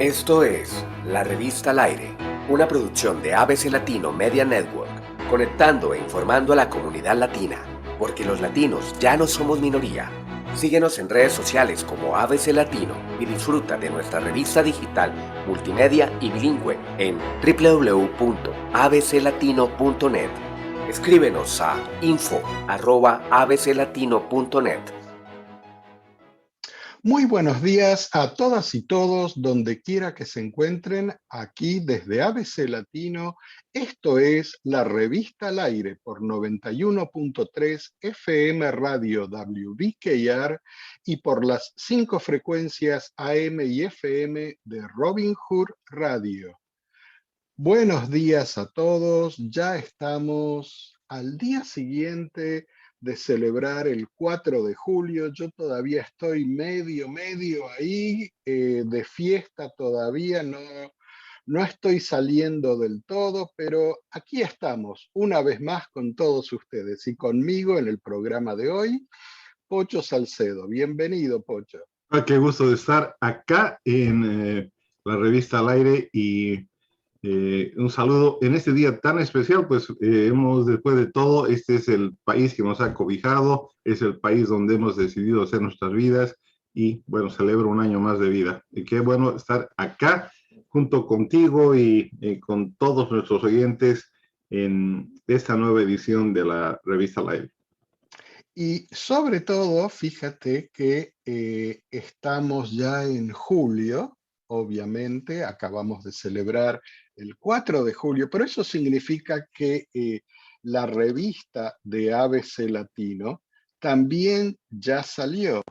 Esto es La Revista al Aire, una producción de ABC Latino Media Network, conectando e informando a la comunidad latina, porque los latinos ya no somos minoría. Síguenos en redes sociales como ABC Latino y disfruta de nuestra revista digital, multimedia y bilingüe en www.abclatino.net. Escríbenos a info@abclatino.net. Muy buenos días a todas y todos, donde quiera que se encuentren, aquí desde ABC Latino. Esto es la Revista al Aire por 91.3 FM Radio WBKR y por las 5 frecuencias AM y FM de Robin Hood Radio. Buenos días a todos, ya estamos al día siguiente de celebrar el 4 de julio. Yo todavía estoy medio ahí de fiesta todavía, no estoy saliendo del todo, pero aquí estamos una vez más con todos ustedes y conmigo en el programa de hoy, Pocho Salcedo. Bienvenido, Pocho. Qué gusto de estar acá en la Revista al Aire y un saludo en este día tan especial, pues después de todo, este es el país que nos ha cobijado, es el país donde hemos decidido hacer nuestras vidas y bueno, celebro un año más de vida. Y qué bueno estar acá junto contigo y con todos nuestros oyentes en esta nueva edición de la Revista al Aire. Y sobre todo, fíjate que estamos ya en julio, obviamente, acabamos de celebrar el 4 de julio, pero eso significa que la revista de ABC Latino también ya salió.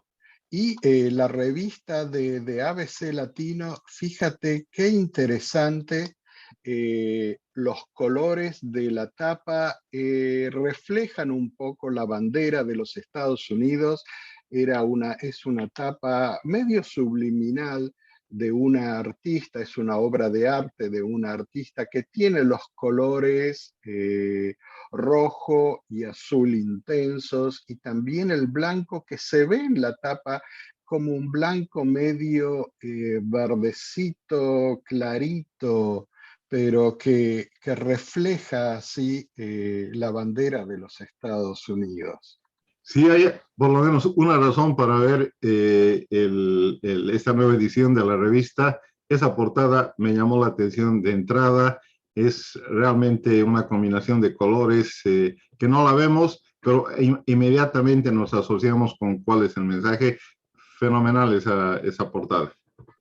Y la revista de ABC Latino, fíjate qué interesante, los colores de la tapa reflejan un poco la bandera de los Estados Unidos. Es una tapa medio subliminal de una artista, es una obra de arte de una artista que tiene los colores rojo y azul intensos y también el blanco que se ve en la tapa como un blanco medio verdecito, clarito, pero que refleja así la bandera de los Estados Unidos. Sí, hay por lo menos una razón para ver esta nueva edición de la revista. Esa portada me llamó la atención de entrada. Es realmente una combinación de colores que no la vemos, pero inmediatamente nos asociamos con cuál es el mensaje. Fenomenal esa portada.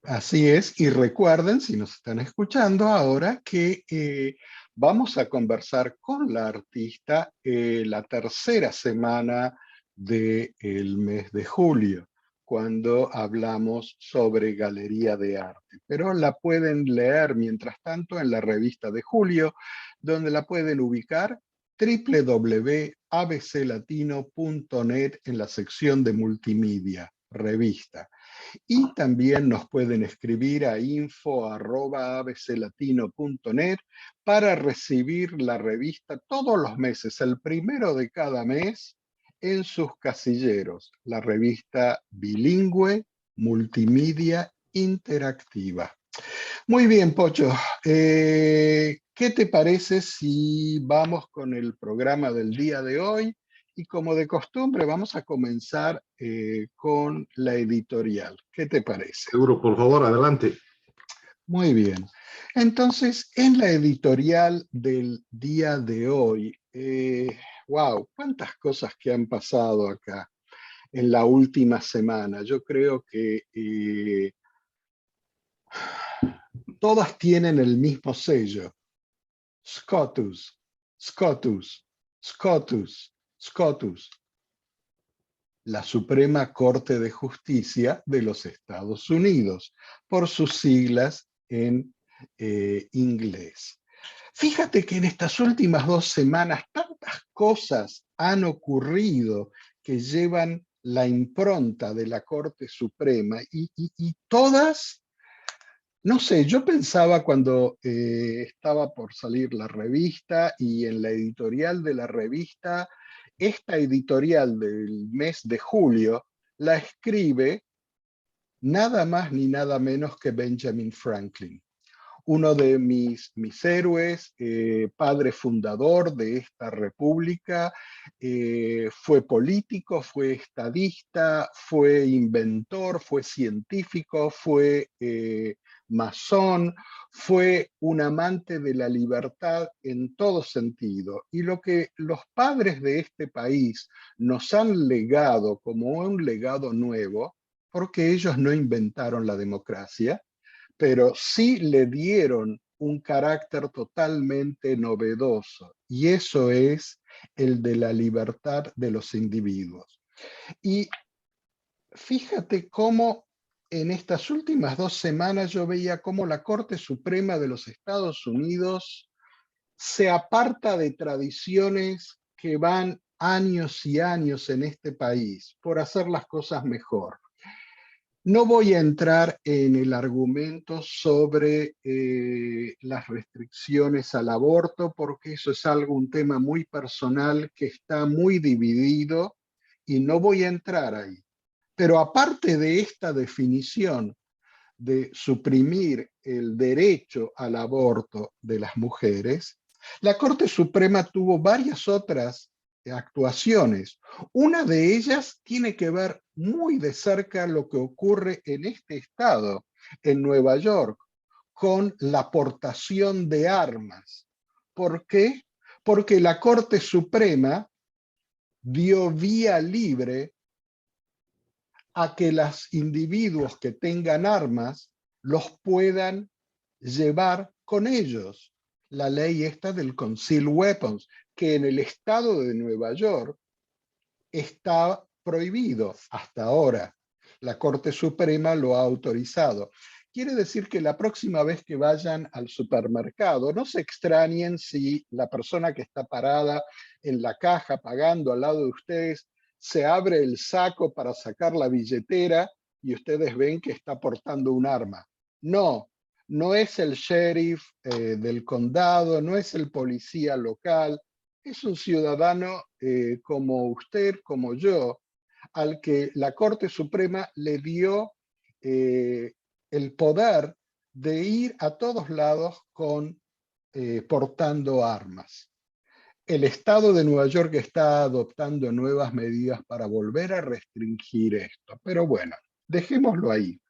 Así es, y recuerden, si nos están escuchando ahora, que vamos a conversar con la artista la tercera semana del mes de julio, cuando hablamos sobre galería de arte. Pero la pueden leer mientras tanto en la revista de julio, donde la pueden ubicar www.abclatino.net en la sección de multimedia, revista. Y también nos pueden escribir a info@abclatino.net para recibir la revista todos los meses, el primero de cada mes, en sus casilleros. La revista bilingüe, multimedia, interactiva. Muy bien, Pocho. ¿Qué te parece si vamos con el programa del día de hoy? Y como de costumbre, vamos a comenzar con la editorial. ¿Qué te parece? Seguro, por favor, adelante. Muy bien. Entonces, en la editorial del día de hoy, wow, cuántas cosas que han pasado acá en la última semana. Yo creo que todas tienen el mismo sello. Scotus, Scotus, Scotus, Scotus. La Suprema Corte de Justicia de los Estados Unidos, por sus siglas en inglés. Fíjate que en estas últimas 2 semanas tantas cosas han ocurrido que llevan la impronta de la Corte Suprema y todas, no sé, yo pensaba cuando estaba por salir la revista y en la editorial de la revista, esta editorial del mes de julio la escribe nada más ni nada menos que Benjamin Franklin, uno de mis héroes, padre fundador de esta república, fue político, fue estadista, fue inventor, fue científico, fue masón, fue un amante de la libertad en todo sentido. Y lo que los padres de este país nos han legado como un legado nuevo, porque ellos no inventaron la democracia, pero sí le dieron un carácter totalmente novedoso, y eso es el de la libertad de los individuos. Y fíjate cómo en estas últimas 2 semanas yo veía cómo la Corte Suprema de los Estados Unidos se aparta de tradiciones que van años y años en este país por hacer las cosas mejor. No voy a entrar en el argumento sobre las restricciones al aborto, porque eso es un tema muy personal que está muy dividido y no voy a entrar ahí. Pero aparte de esta definición de suprimir el derecho al aborto de las mujeres, la Corte Suprema tuvo varias otras actuaciones. Una de ellas tiene que ver muy de cerca lo que ocurre en este estado, en Nueva York, con la aportación de armas. ¿Por qué? Porque la Corte Suprema dio vía libre a que los individuos que tengan armas los puedan llevar con ellos. La ley esta del Concealed Weapons, que en el estado de Nueva York está prohibido hasta ahora. La Corte Suprema lo ha autorizado. Quiere decir que la próxima vez que vayan al supermercado, no se extrañen si la persona que está parada en la caja pagando al lado de ustedes se abre el saco para sacar la billetera y ustedes ven que está portando un arma. No, no es el sheriff del condado, no es el policía local, es un ciudadano como usted, como yo, al que la Corte Suprema le dio el poder de ir a todos lados portando armas. El estado de Nueva York está adoptando nuevas medidas para volver a restringir esto, pero bueno, dejémoslo ahí.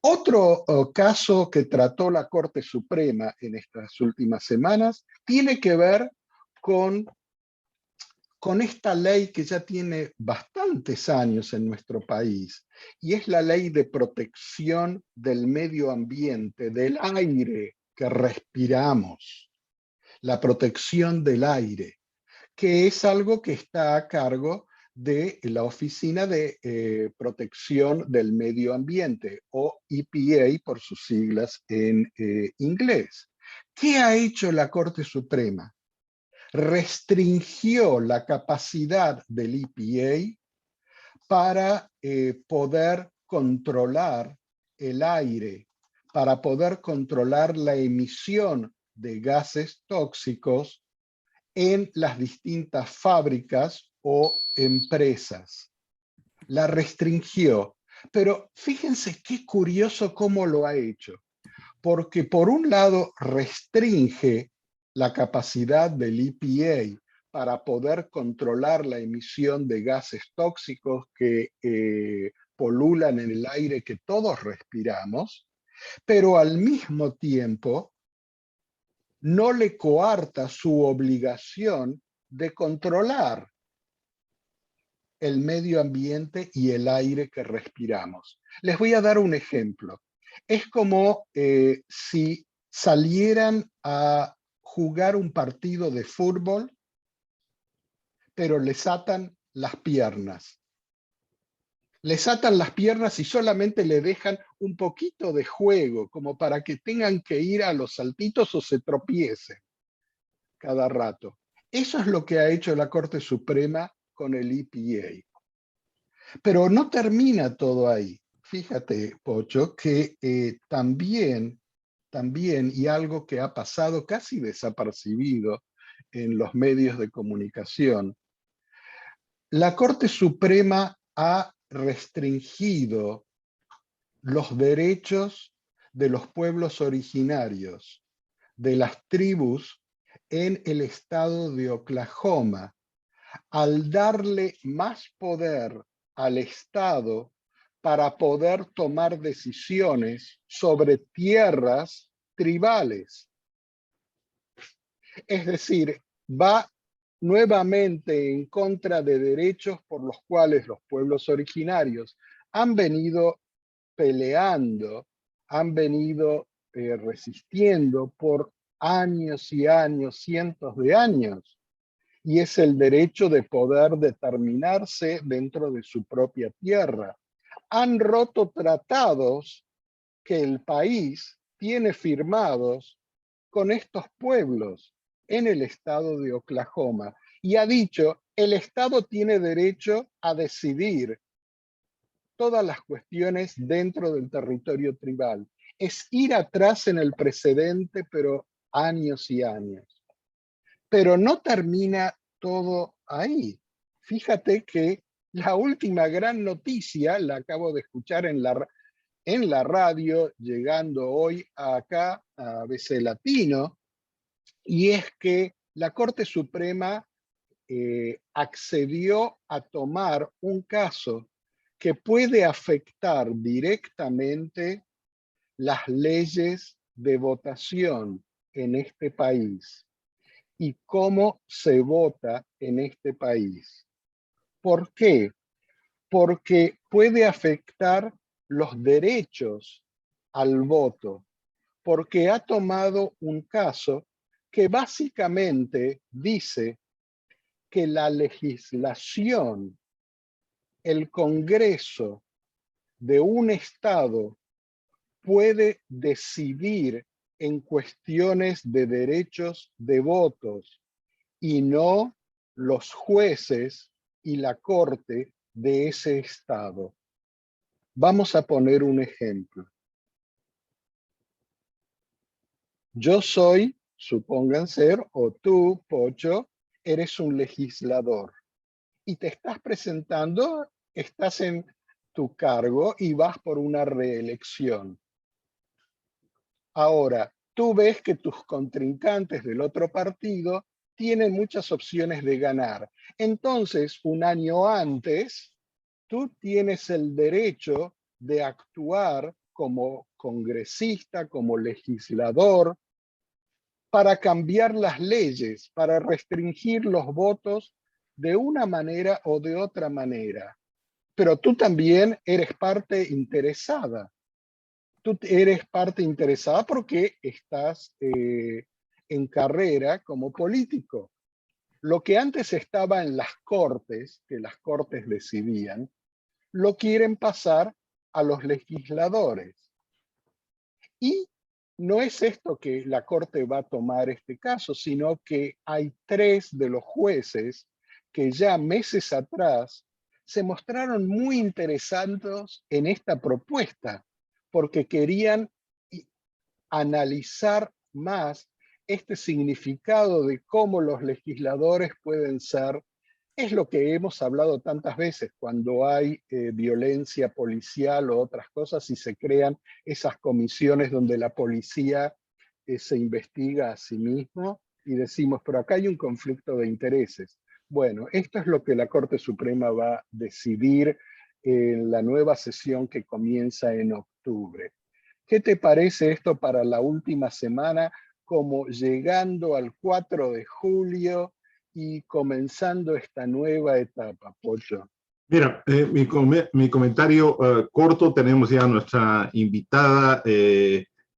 Otro caso que trató la Corte Suprema en estas últimas semanas tiene que ver con esta ley que ya tiene bastantes años en nuestro país, y es la ley de protección del medio ambiente, del aire que respiramos, la protección del aire, que es algo que está a cargo de la Oficina de Protección del Medio Ambiente, o EPA por sus siglas en inglés. ¿Qué ha hecho la Corte Suprema? Restringió la capacidad del EPA para poder controlar el aire, para poder controlar la emisión de gases tóxicos en las distintas fábricas o empresas. La restringió, pero fíjense qué curioso cómo lo ha hecho, porque por un lado restringe la capacidad del EPA para poder controlar la emisión de gases tóxicos que polulan en el aire que todos respiramos, pero al mismo tiempo no le coarta su obligación de controlar el medio ambiente y el aire que respiramos. Les voy a dar un ejemplo. Es como si salieran a jugar un partido de fútbol, pero les atan las piernas. Les atan las piernas y solamente le dejan un poquito de juego, como para que tengan que ir a los saltitos o se tropiecen cada rato. Eso es lo que ha hecho la Corte Suprema con el EPA. Pero no termina todo ahí. Fíjate, Pocho, que también, y algo que ha pasado casi desapercibido en los medios de comunicación, la Corte Suprema ha restringido los derechos de los pueblos originarios, de las tribus en el estado de Oklahoma, al darle más poder al Estado para poder tomar decisiones sobre tierras tribales. Es decir, va nuevamente en contra de derechos por los cuales los pueblos originarios han venido peleando, han venido resistiendo por años y años, cientos de años, y es el derecho de poder determinarse dentro de su propia tierra. Han roto tratados que el país tiene firmados con estos pueblos en el estado de Oklahoma y ha dicho, el estado tiene derecho a decidir todas las cuestiones dentro del territorio tribal. Es ir atrás en el precedente, pero años y años. Pero no termina todo ahí. Fíjate que la última gran noticia, la acabo de escuchar en la radio, llegando hoy acá a ABC Latino, y es que la Corte Suprema accedió a tomar un caso que puede afectar directamente las leyes de votación en este país y cómo se vota en este país. ¿Por qué? Porque puede afectar los derechos al voto, porque ha tomado un caso que básicamente dice que la legislación, el Congreso de un Estado puede decidir en cuestiones de derechos de votos y no los jueces y la Corte de ese Estado. Vamos a poner un ejemplo. Yo soy, supongan ser, o tú, Pocho, eres un legislador y te estás presentando, estás en tu cargo y vas por una reelección. Ahora, tú ves que tus contrincantes del otro partido tienen muchas opciones de ganar. Entonces, un año antes, tú tienes el derecho de actuar como congresista, como legislador, para cambiar las leyes, para restringir los votos de una manera o de otra manera. Pero tú también eres parte interesada. Tú eres parte interesada porque estás en carrera como político. Lo que antes estaba en las cortes, que las cortes decidían, lo quieren pasar a los legisladores. Y no es esto que la corte va a tomar este caso, sino que hay 3 de los jueces que ya meses atrás se mostraron muy interesados en esta propuesta, porque querían analizar más este significado de cómo los legisladores pueden ser. Es lo que hemos hablado tantas veces cuando hay violencia policial o otras cosas y se crean esas comisiones donde la policía se investiga a sí mismo y decimos, pero acá hay un conflicto de intereses. Bueno, esto es lo que la Corte Suprema va a decidir en la nueva sesión que comienza en octubre. ¿Qué te parece esto para la última semana, como llegando al 4 de julio y comenzando esta nueva etapa, Pocho? Mira, mi comentario corto, tenemos ya a nuestra invitada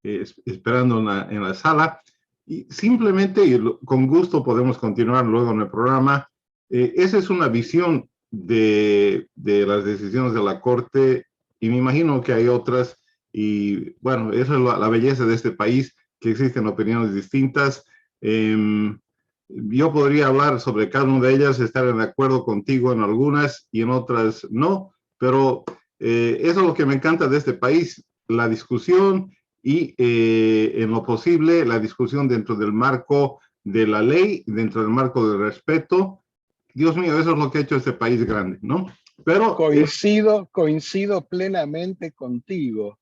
esperando en la sala, y simplemente, con gusto podemos continuar luego en el programa. Esa es una visión de las decisiones de la Corte, y me imagino que hay otras, y bueno, esa es la belleza de este país, que existen opiniones distintas. Yo podría hablar sobre cada una de ellas, estar de acuerdo contigo en algunas y en otras no, pero eso es lo que me encanta de este país, la discusión y en lo posible la discusión dentro del marco de la ley, dentro del marco del respeto. Dios mío, eso es lo que ha hecho este país grande, ¿no? Pero Coincido plenamente contigo.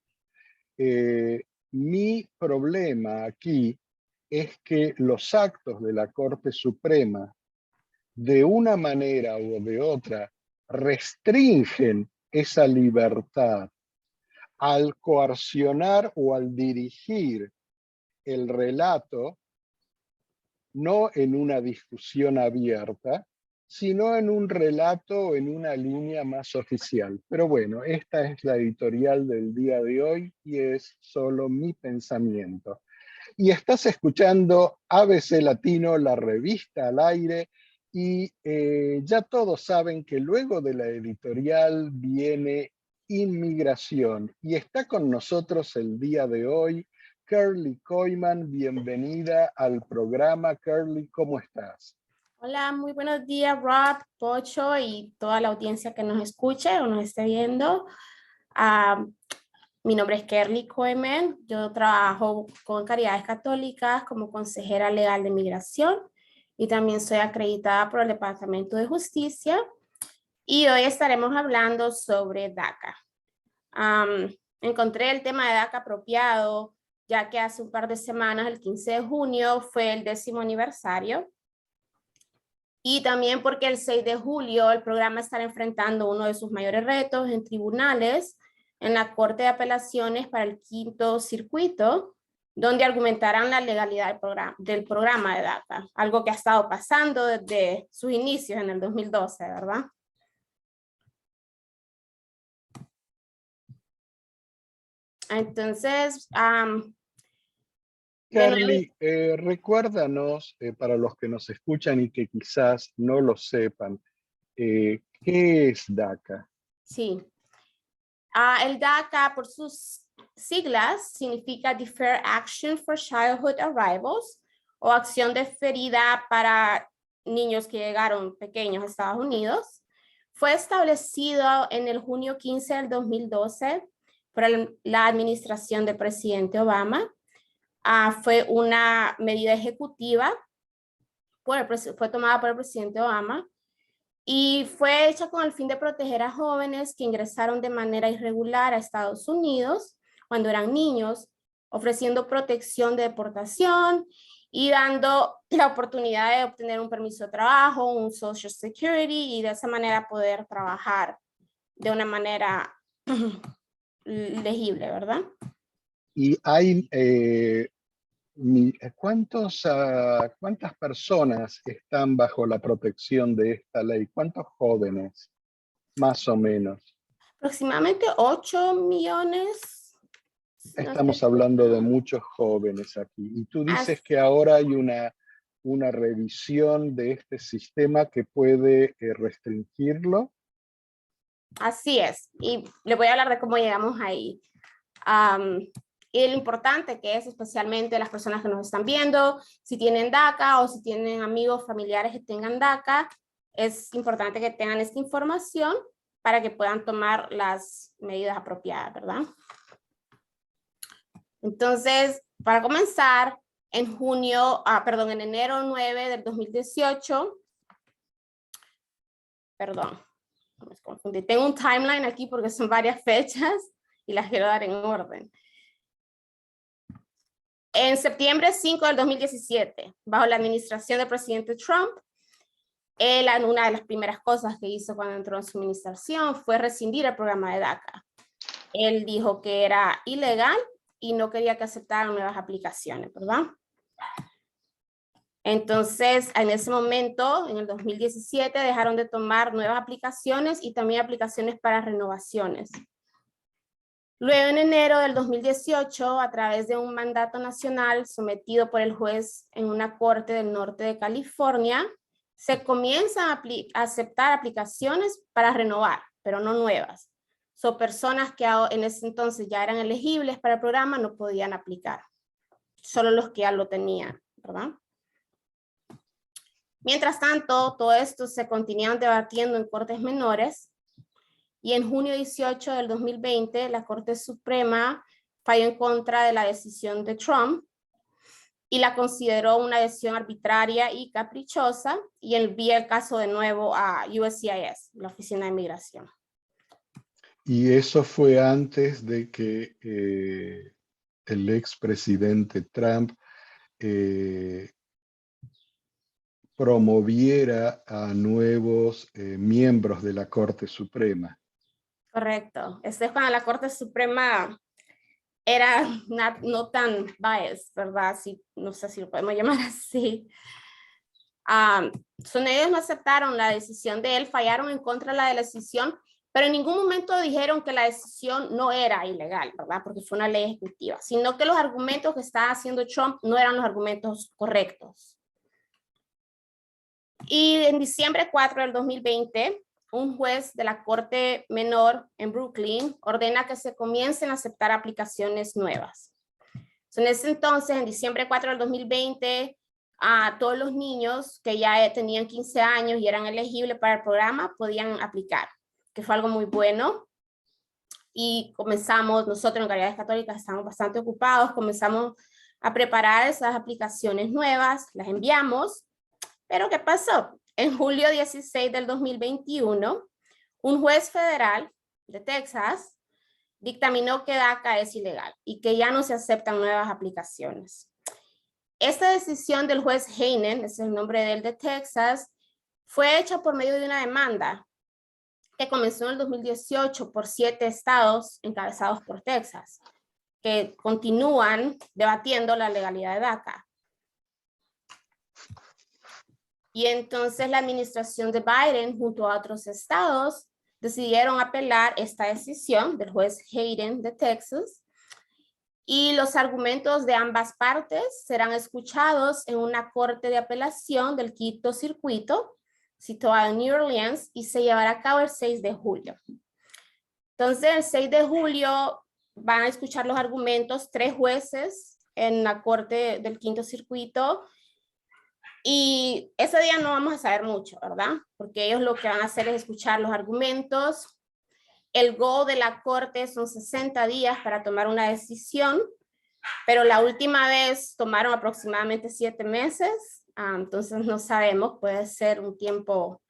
Mi problema aquí es que los actos de la Corte Suprema, de una manera u de otra, restringen esa libertad al coaccionar o al dirigir el relato, no en una discusión abierta, sino en un relato, en una línea más oficial. Pero bueno, esta es la editorial del día de hoy y es solo mi pensamiento. Y estás escuchando ABC Latino, la revista al aire, y ya todos saben que luego de la editorial viene inmigración. Y está con nosotros el día de hoy Curly Koyman. Bienvenida al programa. Curly, ¿cómo estás? Hola, muy buenos días, Rob, Pocho y toda la audiencia que nos escuche o nos esté viendo. Mi nombre es Curly Koyman. Yo trabajo con Caridades Católicas como consejera legal de migración y también soy acreditada por el Departamento de Justicia. Y hoy estaremos hablando sobre DACA. Encontré el tema de DACA apropiado, ya que hace un par de semanas, el 15 de junio, fue el 10º aniversario. Y también porque el 6 de julio el programa estará enfrentando uno de sus mayores retos en tribunales, en la Corte de Apelaciones para el 5º Circuito, donde argumentarán la legalidad del programa de DACA, algo que ha estado pasando desde sus inicios en el 2012, ¿verdad? Entonces, Curly, recuérdanos, para los que nos escuchan y que quizás no lo sepan, ¿qué es DACA? sí. El DACA, por sus siglas, significa Deferred Action for Childhood Arrivals, o acción deferida para niños que llegaron pequeños a Estados Unidos. Fue establecido en el junio 15 del 2012 por la administración del presidente Obama. Fue una medida ejecutiva, fue tomada por el presidente Obama, y fue hecha con el fin de proteger a jóvenes que ingresaron de manera irregular a Estados Unidos cuando eran niños, ofreciendo protección de deportación y dando la oportunidad de obtener un permiso de trabajo, un Social Security, y de esa manera poder trabajar de una manera legible, ¿verdad? Y hay, ¿cuántas personas están bajo la protección de esta ley? ¿Cuántos jóvenes, más o menos? Aproximadamente 8 millones. Estamos hablando de muchos jóvenes aquí. Y tú dices que ahora hay una revisión de este sistema que puede restringirlo. Así es. Y le voy a hablar de cómo llegamos ahí. Y lo importante que es, especialmente las personas que nos están viendo, si tienen DACA o si tienen amigos, familiares que tengan DACA, es importante que tengan esta información para que puedan tomar las medidas apropiadas, ¿verdad? Entonces, para comenzar, en enero 9 del 2018, me confundí. Tengo un timeline aquí porque son varias fechas y las quiero dar en orden. En septiembre 5 del 2017, bajo la administración del presidente Trump, una de las primeras cosas que hizo cuando entró en su administración fue rescindir el programa de DACA. Él dijo que era ilegal y no quería que aceptaran nuevas aplicaciones, ¿verdad? Entonces, en ese momento, en el 2017, dejaron de tomar nuevas aplicaciones y también aplicaciones para renovaciones. Luego, en enero del 2018, a través de un mandato nacional sometido por el juez en una corte del norte de California, se comienzan a aceptar aplicaciones para renovar, pero no nuevas. Son personas que en ese entonces ya eran elegibles para el programa, no podían aplicar. Solo los que ya lo tenían, ¿verdad? Mientras tanto, todo esto se continuaban debatiendo en cortes menores. Y en junio 18 del 2020, la Corte Suprema falló en contra de la decisión de Trump y la consideró una decisión arbitraria y caprichosa y envía el caso de nuevo a USCIS, la Oficina de Inmigración. Y eso fue antes de que el expresidente Trump promoviera a nuevos miembros de la Corte Suprema. Correcto. Este es cuando la Corte Suprema era no tan biased, ¿verdad? Sí, no sé si lo podemos llamar así. Ellos no aceptaron la decisión de él, fallaron en contra de la decisión, pero en ningún momento dijeron que la decisión no era ilegal, ¿verdad? Porque fue una ley ejecutiva, sino que los argumentos que estaba haciendo Trump no eran los argumentos correctos. Y en diciembre 4 del 2020, un juez de la Corte Menor en Brooklyn ordena que se comiencen a aceptar aplicaciones nuevas. En ese entonces, en diciembre 4 del 2020, a todos los niños que ya tenían 15 años y eran elegibles para el programa podían aplicar, que fue algo muy bueno. Y comenzamos, nosotros en Caridades Católicas estamos bastante ocupados, comenzamos a preparar esas aplicaciones nuevas, las enviamos. Pero ¿qué pasó? En julio 16 del 2021, un juez federal de Texas dictaminó que DACA es ilegal y que ya no se aceptan nuevas aplicaciones. Esta decisión del juez Heinen, ese es el nombre de él, de Texas, fue hecha por medio de una demanda que comenzó en el 2018 por 7 estados encabezados por Texas, que continúan debatiendo la legalidad de DACA. Y entonces la administración de Biden junto a otros estados decidieron apelar esta decisión del juez Hayden de Texas, y los argumentos de ambas partes serán escuchados en una corte de apelación del quinto circuito situado en New Orleans y se llevará a cabo el 6 de julio. Entonces el 6 de julio van a escuchar los argumentos 3 jueces en la corte del quinto circuito. Y ese día no vamos a saber mucho, ¿verdad? Porque ellos lo que van a hacer es escuchar los argumentos. El go de la corte son 60 días para tomar una decisión, pero la última vez tomaron aproximadamente 7 meses, entonces no sabemos, puede ser un tiempo,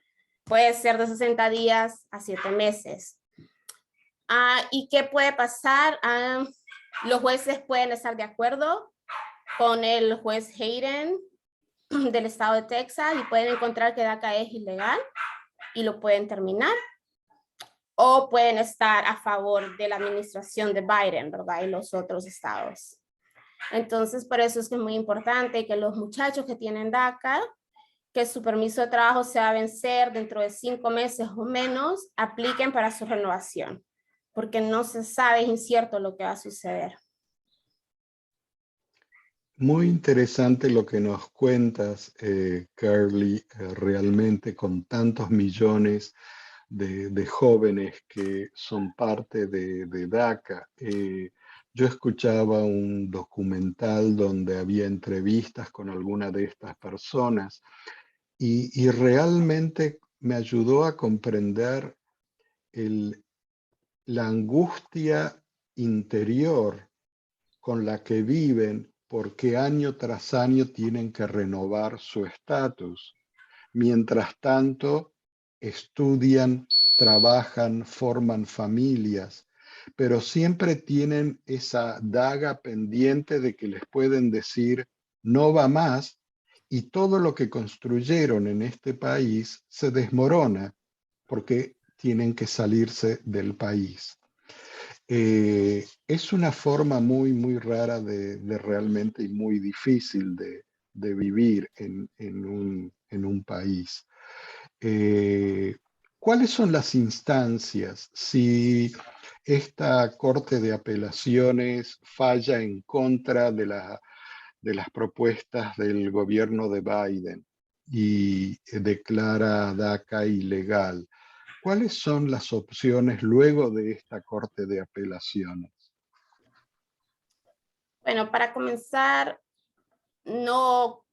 puede ser de 60 días a 7 meses. ¿Y qué puede pasar? Los jueces pueden estar de acuerdo con el juez Hayden del estado de Texas y pueden encontrar que DACA es ilegal y lo pueden terminar, o pueden estar a favor de la administración de Biden, ¿verdad? Y los otros estados. Entonces, por eso es que es muy importante que los muchachos que tienen DACA, que su permiso de trabajo se va a vencer dentro de 5 meses o menos, apliquen para su renovación, porque no se sabe, es incierto lo que va a suceder. Muy interesante lo que nos cuentas, Carly, realmente con tantos millones de jóvenes que son parte de DACA. Yo escuchaba un documental donde había entrevistas con alguna de estas personas y realmente me ayudó a comprender la angustia interior con la que viven, porque año tras año tienen que renovar su estatus. Mientras tanto, estudian, trabajan, forman familias, pero siempre tienen esa daga pendiente de que les pueden decir no va más, y todo lo que construyeron en este país se desmorona porque tienen que salirse del país. Es una forma muy, muy rara de realmente y muy difícil de vivir en un país. ¿Cuáles son las instancias si esta Corte de Apelaciones falla en contra de las propuestas del gobierno de Biden y declara DACA ilegal? ¿Cuáles son las opciones luego de esta Corte de Apelaciones? Bueno, para comenzar, no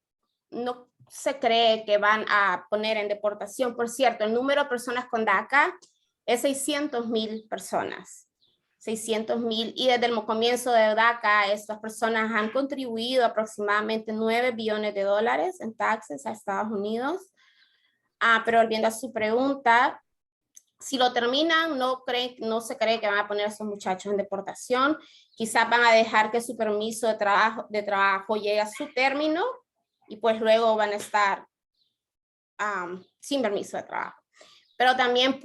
se cree que van a poner en deportación. Por cierto, el número de personas con DACA es 600,000 personas. 600,000, y desde el comienzo de DACA estas personas han contribuido aproximadamente $9 billones en taxes a Estados Unidos. Pero volviendo a su pregunta, si lo terminan, no se cree que van a poner a esos muchachos en deportación. Quizás van a dejar que su permiso de trabajo llegue a su término y pues luego van a estar sin permiso de trabajo. Pero también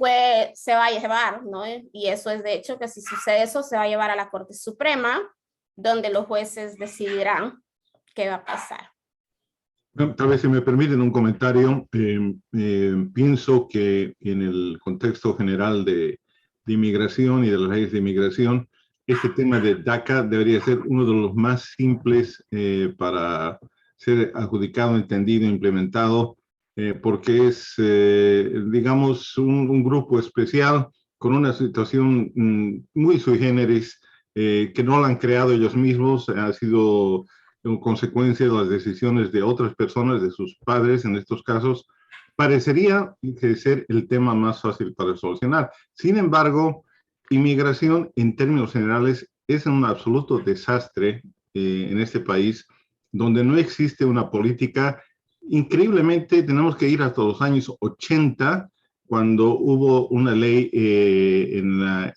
se va a llevar, ¿no? Y eso es de hecho que si sucede eso, se va a llevar a la Corte Suprema, donde los jueces decidirán qué va a pasar. Tal vez si me permiten un comentario, pienso que en el contexto general de inmigración y de las leyes de inmigración, este tema de DACA debería ser uno de los más simples para ser adjudicado, entendido, implementado, porque es, digamos, un grupo especial con una situación muy sui generis, que no la han creado ellos mismos, ha sido en consecuencia de las decisiones de otras personas, de sus padres en estos casos. Parecería que ser el tema más fácil para solucionar. Sin embargo, inmigración en términos generales es un absoluto desastre en este país, donde no existe una política. Increíblemente, tenemos que ir hasta los años 80, cuando hubo una ley en la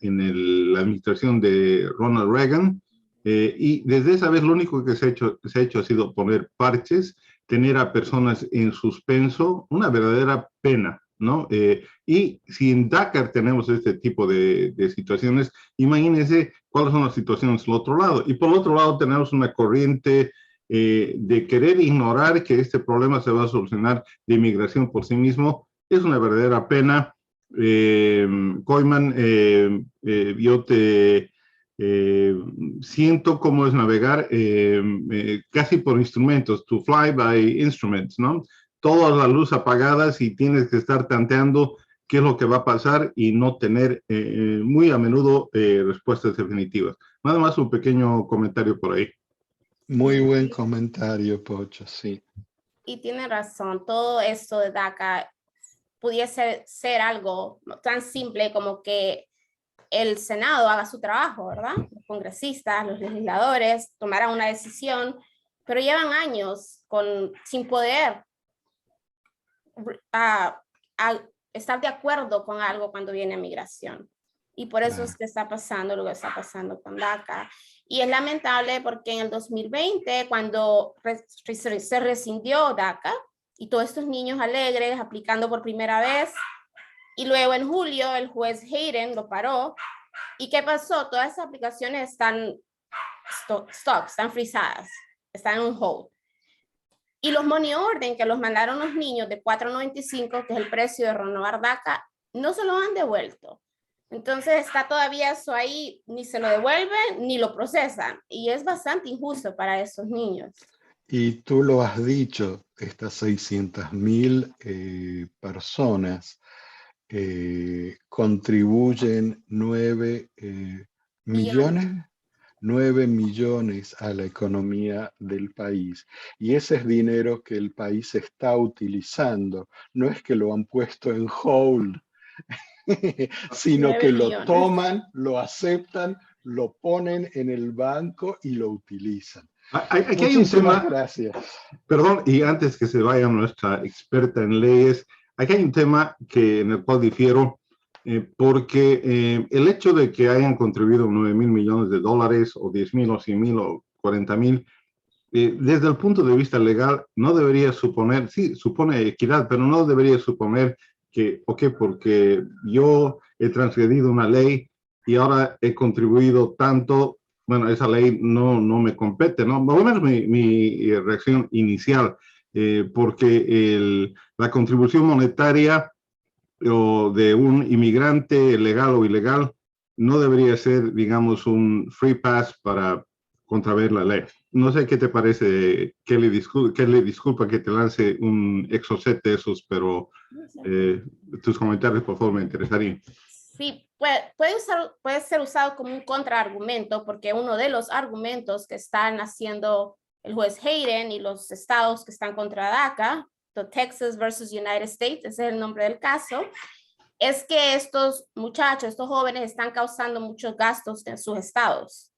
administración de Ronald Reagan, y desde esa vez lo único que se ha hecho ha sido poner parches, tener a personas en suspenso, una verdadera pena, ¿no? Y si en Dakar tenemos este tipo de situaciones, imagínense cuáles son las situaciones del otro lado. Y por el otro lado tenemos una corriente de querer ignorar que este problema se va a solucionar de inmigración por sí mismo. Es una verdadera pena. Koyman, yo te siento cómo es navegar casi por instrumentos, to fly by instruments, ¿no? Todas las luces apagadas y tienes que estar tanteando qué es lo que va a pasar y no tener muy a menudo respuestas definitivas. Nada más un pequeño comentario por ahí. Muy buen comentario, Pocho, sí. Y tiene razón, todo esto de DACA pudiese ser algo tan simple como que el Senado haga su trabajo, ¿verdad? Los congresistas, los legisladores tomarán una decisión, pero llevan años sin poder estar de acuerdo con algo cuando viene a migración. Y por eso es que está pasando lo que está pasando con DACA. Y es lamentable porque en el 2020, cuando se rescindió DACA, y todos estos niños alegres aplicando por primera vez, y luego en julio el juez Hayden lo paró. ¿Y qué pasó? Todas esas aplicaciones están están frisadas, están en un hold. Y los money order que los mandaron los niños de $4.95, que es el precio de renovar DACA, no se lo han devuelto. Entonces está todavía eso ahí, ni se lo devuelven ni lo procesan. Y es bastante injusto para esos niños. Y tú lo has dicho, estas 600,000 personas contribuyen 9 millones a la economía del país. Y ese es dinero que el país está utilizando. No es que lo han puesto en hold, sino que lo toman, lo aceptan, lo ponen en el banco y lo utilizan. Aquí hay un tema, gracias. Perdón, y antes que se vaya nuestra experta en leyes, aquí hay un tema en el cual difiero, porque el hecho de que hayan contribuido $9 mil millones, o 10 mil, o 100 mil, o 40 mil, desde el punto de vista legal no debería suponer, sí, supone equidad, pero no debería suponer que, porque yo he transgredido una ley y ahora he contribuido tanto, bueno, esa ley no me compete, ¿no? Por lo menos mi reacción inicial, porque la contribución monetaria o de un inmigrante legal o ilegal no debería ser, digamos, un free pass para contraver la ley. No sé qué te parece, Kelly, disculpa que te lance un exocet de esos, pero tus comentarios, por favor, me interesarían. Sí, puede ser usado como un contraargumento, porque uno de los argumentos que están haciendo el juez Hayden y los estados que están contra DACA, the Texas versus United States, ese es el nombre del caso, es que estos muchachos, estos jóvenes están causando muchos gastos en sus estados.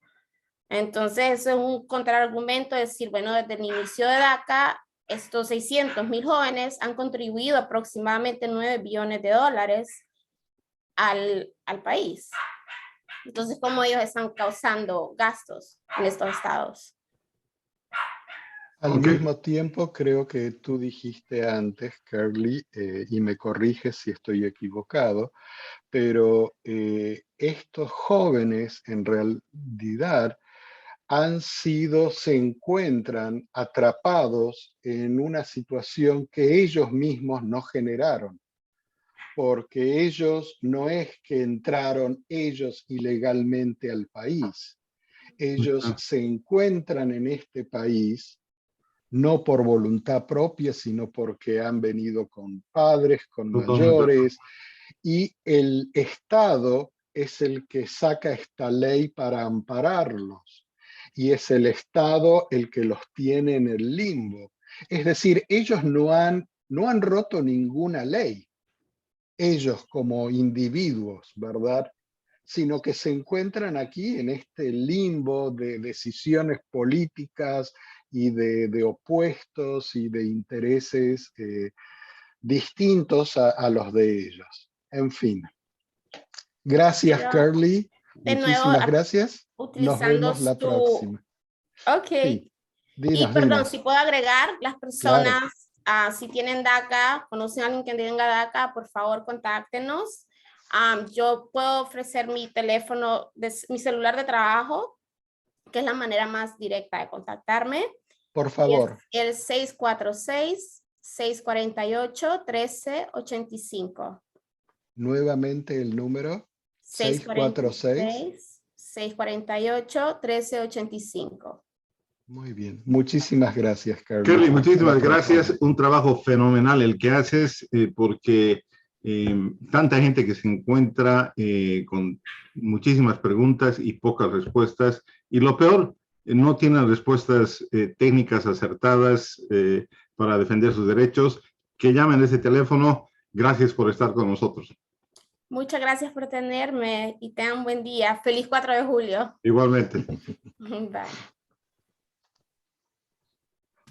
Entonces, eso es un contraargumento de decir, bueno, desde el inicio de DACA, estos 600,000 jóvenes han contribuido aproximadamente 9 billones de dólares al país. Entonces, ¿cómo ellos están causando gastos en estos estados? Al Ok. mismo tiempo, creo que tú dijiste antes, Carly, y me corriges si estoy equivocado, pero estos jóvenes en realidad se encuentran atrapados en una situación que ellos mismos no generaron, porque ellos no es que entraron ellos ilegalmente al país, ellos Ah, se encuentran en este país no por voluntad propia, sino porque han venido con padres, con totalmente. mayores, y el Estado es el que saca esta ley para ampararlos, y es el Estado el que los tiene en el limbo. Es decir, ellos no han roto ninguna ley, ellos como individuos, ¿verdad? Sino que se encuentran aquí en este limbo de decisiones políticas y de opuestos y de intereses distintos a los de ellos. En fin, gracias, Pero Carly. de nuevo, Muchísimas gracias. Nos utilizando vemos la tu... próxima. Ok. Sí, Y dinos, perdón, dinos. si puedo agregar, las Claro, personas, si tienen DACA, conocen a alguien que tenga DACA, por favor, contáctenos. Yo puedo ofrecer mi teléfono, mi celular de trabajo, que es la manera más directa de contactarme. por Y es favor. el 646-648-1385. Nuevamente el número 646. 646-648-1385. Muy bien. Muchísimas gracias, Carly. Kelly, Hasta la muchísimas próxima. gracias. Un trabajo fenomenal el que haces, porque tanta gente que se encuentra con muchísimas preguntas y pocas respuestas. Y lo peor, no tienen respuestas técnicas acertadas para defender sus derechos. Que llamen a ese teléfono. Gracias por estar con nosotros. Muchas gracias por tenerme y tengan un buen día. Feliz 4 de julio. Igualmente. Bye.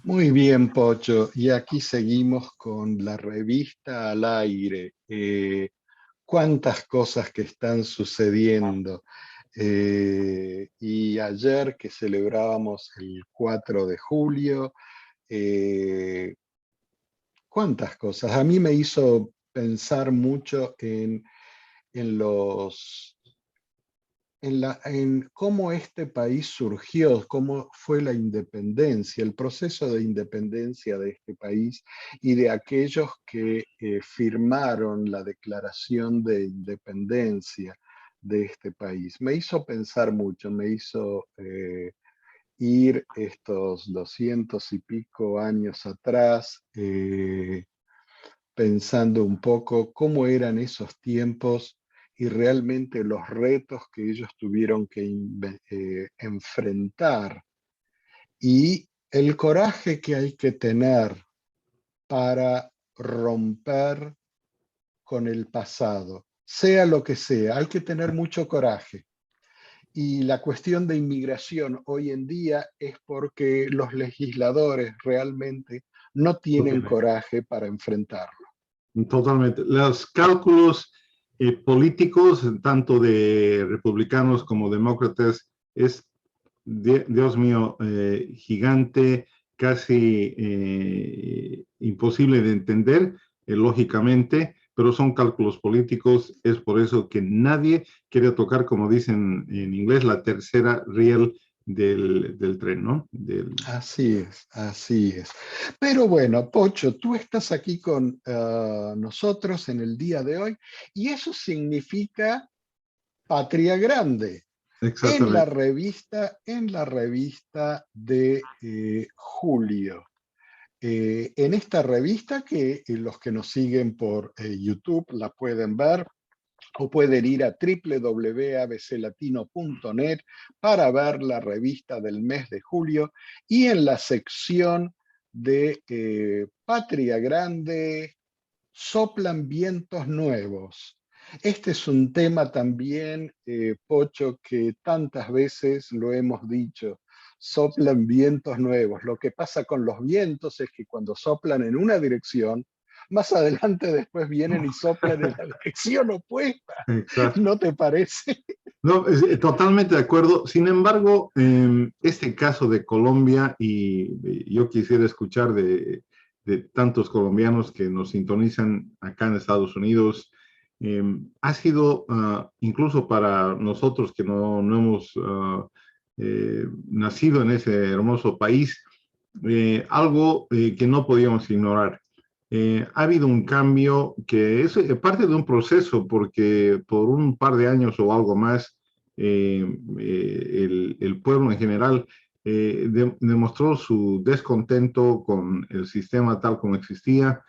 Muy bien, Pocho. Y aquí seguimos con la revista al aire. Cuántas cosas que están sucediendo. Y ayer que celebrábamos el 4 de julio, eh, cuántas cosas. A mí me hizo pensar mucho en los en cómo este país surgió, cómo fue la independencia, el proceso de independencia de este país y de aquellos que firmaron la declaración de independencia de este país. Me hizo pensar mucho, me hizo ir estos 200 y pico años atrás, pensando un poco cómo eran esos tiempos y realmente los retos que ellos tuvieron que enfrentar y el coraje que hay que tener para romper con el pasado, sea lo que sea, hay que tener mucho coraje. Y la cuestión de inmigración hoy en día es porque los legisladores realmente no tienen coraje para enfrentarlo. Totalmente. Los cálculos políticos, tanto de republicanos como demócratas, es, Dios mío, gigante, casi imposible de entender, lógicamente, pero son cálculos políticos. Es por eso que nadie quiere tocar, como dicen en inglés, la tercera riel del tren, ¿no? Así es, así es. Pero bueno, Pocho, tú estás aquí con nosotros en el día de hoy y eso significa Patria Grande Exactamente. en la revista de julio. En esta revista que los que nos siguen por YouTube la pueden ver o pueden ir a www.abclatino.net para ver la revista del mes de julio y en la sección de Patria Grande, soplan vientos nuevos. Este es un tema también, Pocho, que tantas veces lo hemos dicho, soplan vientos nuevos. Lo que pasa con los vientos es que cuando soplan en una dirección, más adelante después vienen y soplan en la dirección opuesta. Exacto. ¿No te parece? No, totalmente de acuerdo. Sin embargo, este caso de Colombia, y yo quisiera escuchar de tantos colombianos que nos sintonizan acá en Estados Unidos, ha sido incluso para nosotros que no hemos nacido en ese hermoso país, algo que no podíamos ignorar. Ha habido un cambio que es parte de un proceso, porque por un par de años o algo más, el pueblo en general demostró su descontento con el sistema tal como existía.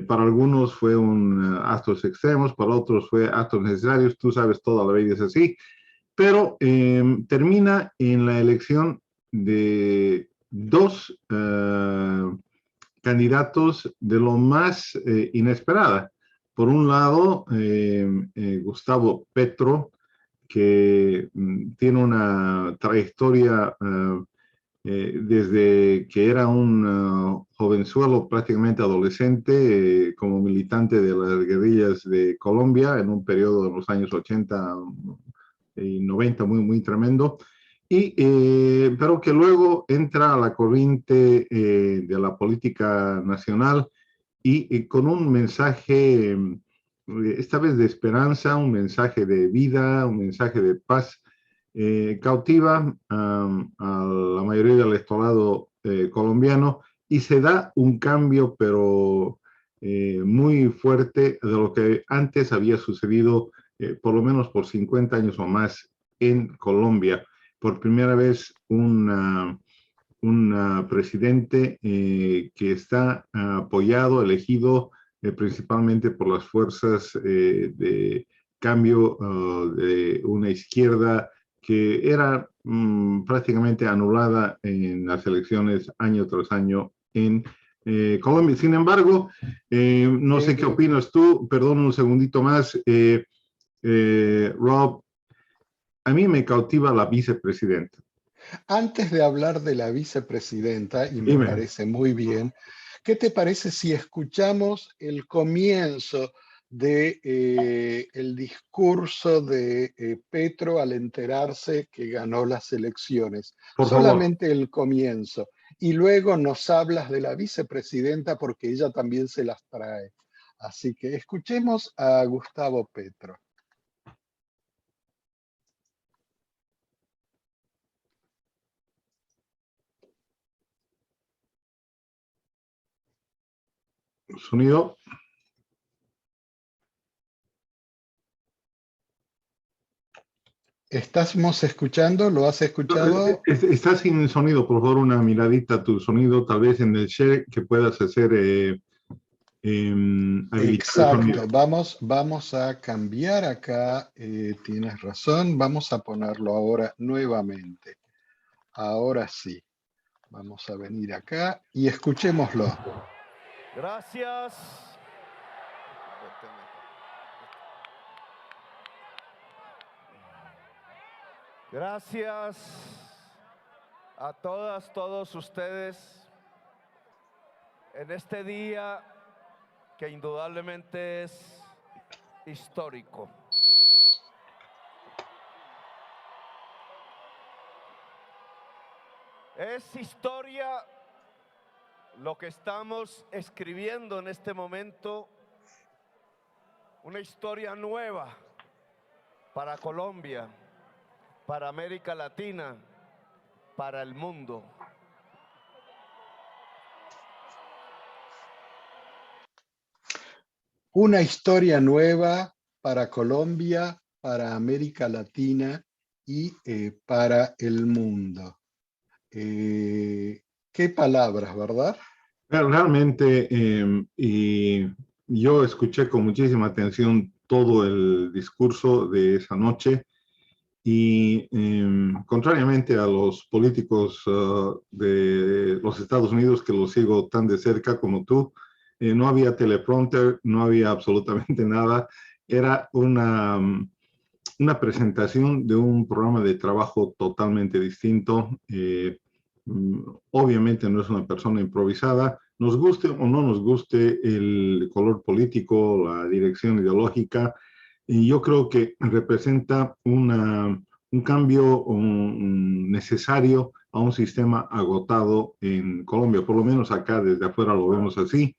Para algunos fue actos extremos, para otros fue actos necesarios, tú sabes, toda la vida es así, pero termina en la elección de dos candidatos de lo más inesperada. Por un lado, Gustavo Petro, que tiene una trayectoria desde que era un jovenzuelo, prácticamente adolescente, como militante de las guerrillas de Colombia en un periodo de los años 80 y 90 muy tremendo, pero que luego entra a la corriente de la política nacional y con un mensaje, esta vez de esperanza, un mensaje de vida, un mensaje de paz, cautiva a la mayoría del electorado colombiano, y se da un cambio, pero muy fuerte de lo que antes había sucedido por lo menos por 50 años o más en Colombia. Por primera vez un presidente que está apoyado, elegido principalmente por las fuerzas de cambio de una izquierda que era prácticamente anulada en las elecciones año tras año en Colombia. Sin embargo, no sé qué opinas tú, perdón un segundito más, Rob, a mí me cautiva la vicepresidenta. Antes de hablar de la vicepresidenta, y me Dime. parece muy bien, ¿qué te parece si escuchamos el comienzo de el discurso de Petro al enterarse que ganó las elecciones? Por Solamente favor. El comienzo. Y luego nos hablas de la vicepresidenta porque ella también se las trae. Así que escuchemos a Gustavo Petro. Sonido. ¿Estamos escuchando? ¿Lo has escuchado? Está sin sonido, por favor, una miradita a tu sonido, tal vez en el share que puedas hacer. Exacto, vamos a cambiar acá, tienes razón, vamos a ponerlo ahora nuevamente. Ahora sí, vamos a venir acá y escuchémoslo. Gracias. Gracias a todas, todos ustedes en este día que indudablemente es histórico. Es historia lo que estamos escribiendo en este momento, una historia nueva para Colombia, para América Latina, para el mundo. Una historia nueva para Colombia, para América Latina y para el mundo. Qué palabras, ¿verdad? Realmente, y yo escuché con muchísima atención todo el discurso de esa noche y contrariamente a los políticos de los Estados Unidos, que los sigo tan de cerca como tú, no había teleprompter, no había absolutamente nada. Era una presentación de un programa de trabajo totalmente distinto. Obviamente no es una persona improvisada, nos guste o no nos guste el color político, la dirección ideológica, y yo creo que representa un cambio necesario a un sistema agotado en Colombia, por lo menos acá desde afuera lo vemos así.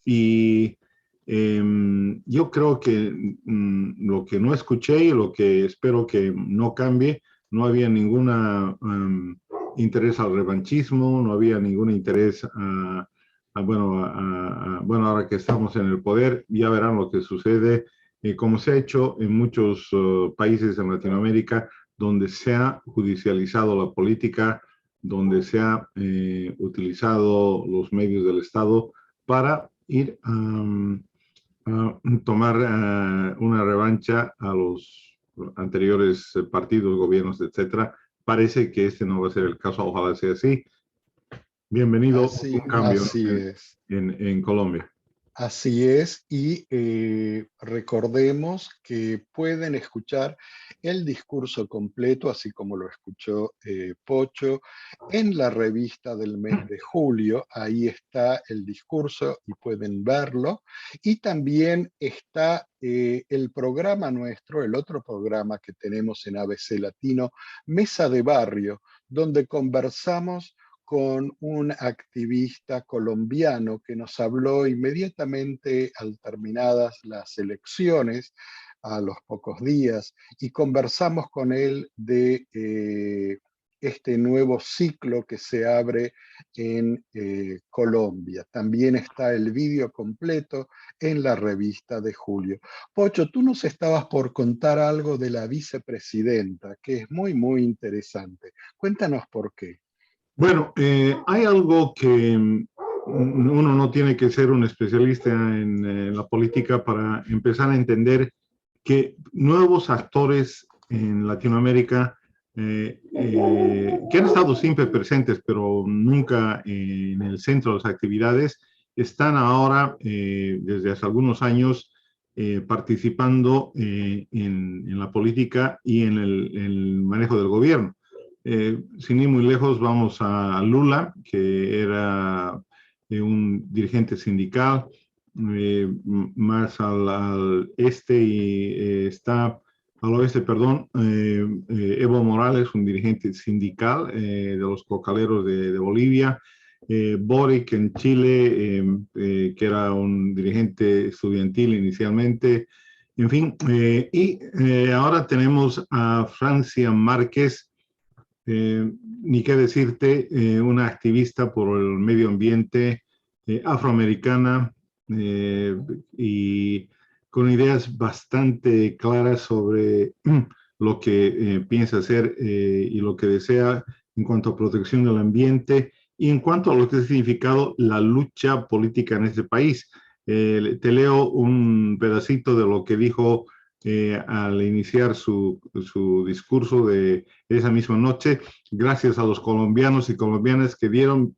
Y yo creo que lo que no escuché y lo que espero que no cambie, no había ningún interés al revanchismo, no había ningún interés bueno, ahora que estamos en el poder, ya verán lo que sucede, como se ha hecho en muchos países en Latinoamérica, donde se ha judicializado la política, donde se ha utilizado los medios del Estado para ir a tomar una revancha a los anteriores partidos, gobiernos, etcétera. Parece que este no va a ser el caso, ojalá sea así. Bienvenido a un cambio Así es. en Colombia. Así es, y recordemos que pueden escuchar el discurso completo, así como lo escuchó Pocho, en la revista del mes de julio. Ahí está el discurso y pueden verlo. Y también está el programa nuestro, el otro programa que tenemos en ABC Latino, Mesa de Barrio, donde conversamos con un activista colombiano que nos habló inmediatamente al terminadas las elecciones, a los pocos días, y conversamos con él de este nuevo ciclo que se abre en Colombia. También está el vídeo completo en la revista de julio. Pocho, tú nos estabas por contar algo de la vicepresidenta, que es muy, muy interesante. Cuéntanos por qué. Bueno, hay algo que uno no tiene que ser un especialista en la política para empezar a entender que nuevos actores en Latinoamérica que han estado siempre presentes, pero nunca en el centro de las actividades, están ahora, desde hace algunos años, participando en la política y en el manejo del gobierno. Sin ir muy lejos, vamos a Lula, que era un dirigente sindical, más al este y está al oeste, perdón, Evo Morales, un dirigente sindical de los cocaleros de Bolivia, Boric en Chile, que era un dirigente estudiantil inicialmente, en fin, y ahora tenemos a Francia Márquez, ni qué decirte, una activista por el medio ambiente afroamericana y con ideas bastante claras sobre lo que piensa hacer y lo que desea en cuanto a protección del ambiente y en cuanto a lo que ha significado la lucha política en ese país. Te leo un pedacito de lo que dijo al iniciar su discurso de esa misma noche, gracias a los colombianos y colombianas que dieron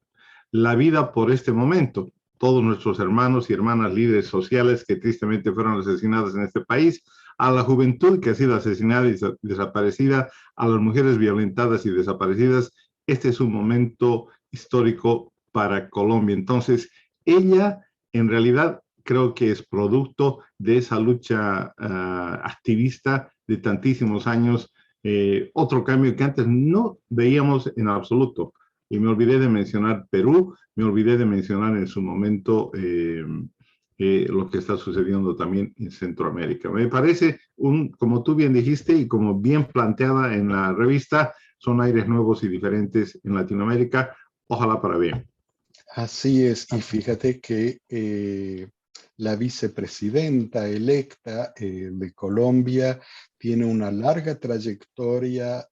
la vida por este momento, todos nuestros hermanos y hermanas líderes sociales que tristemente fueron asesinados en este país, a la juventud que ha sido asesinada y desaparecida, a las mujeres violentadas y desaparecidas. Este es un momento histórico para Colombia. Entonces, ella en realidad creo que es producto de esa lucha activista de tantísimos años, otro cambio que antes no veíamos en absoluto. Y me olvidé de mencionar Perú, me olvidé de mencionar en su momento lo que está sucediendo también en Centroamérica. Me parece, como tú bien dijiste y como bien planteada en la revista, son aires nuevos y diferentes en Latinoamérica, ojalá para bien. Así es, y fíjate que la vicepresidenta electa de Colombia tiene una larga trayectoria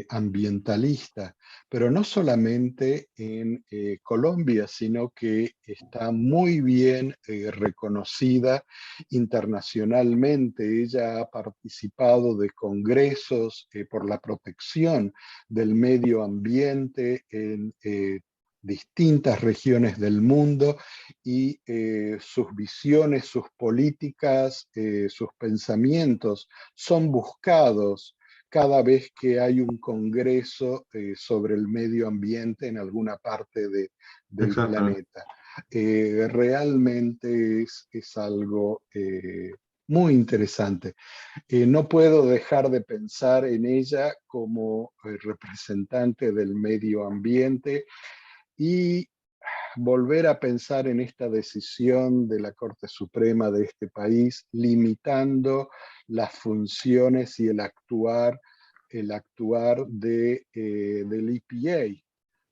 ambientalista, pero no solamente en Colombia, sino que está muy bien reconocida internacionalmente. Ella ha participado de congresos por la protección del medio ambiente en distintas regiones del mundo y sus visiones, sus políticas, sus pensamientos son buscados cada vez que hay un congreso sobre el medio ambiente en alguna parte del Exactamente. planeta. Realmente es algo muy interesante. No puedo dejar de pensar en ella como representante del medio ambiente y volver a pensar en esta decisión de la Corte Suprema de este país, limitando las funciones y el actuar del EPA,